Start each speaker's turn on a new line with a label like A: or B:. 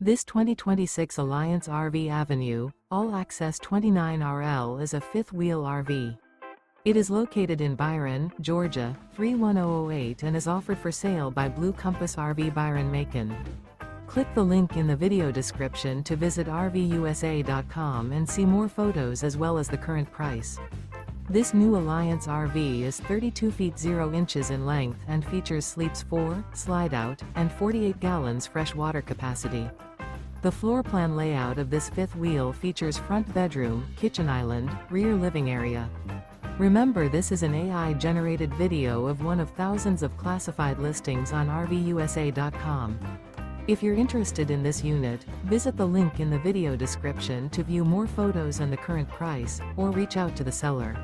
A: This 2026 Alliance RV Avenue, all-access 29RL is a fifth-wheel RV. It is located in Byron, Georgia, 31008 and is offered for sale by Blue Compass RV Byron-Macon. Click the link in the video description to visit RVUSA.com and see more photos as well as the current price. This new Alliance RV is 32 feet 0 inches in length and features sleeps 4, slide-out, and 48 gallons fresh water capacity. The floor plan layout of this fifth wheel features front bedroom, kitchen island, rear living area. Remember, this is an AI-generated video of one of thousands of classified listings on RVUSA.com. If you're interested in this unit, visit the link in the video description to view more photos and the current price, or reach out to the seller.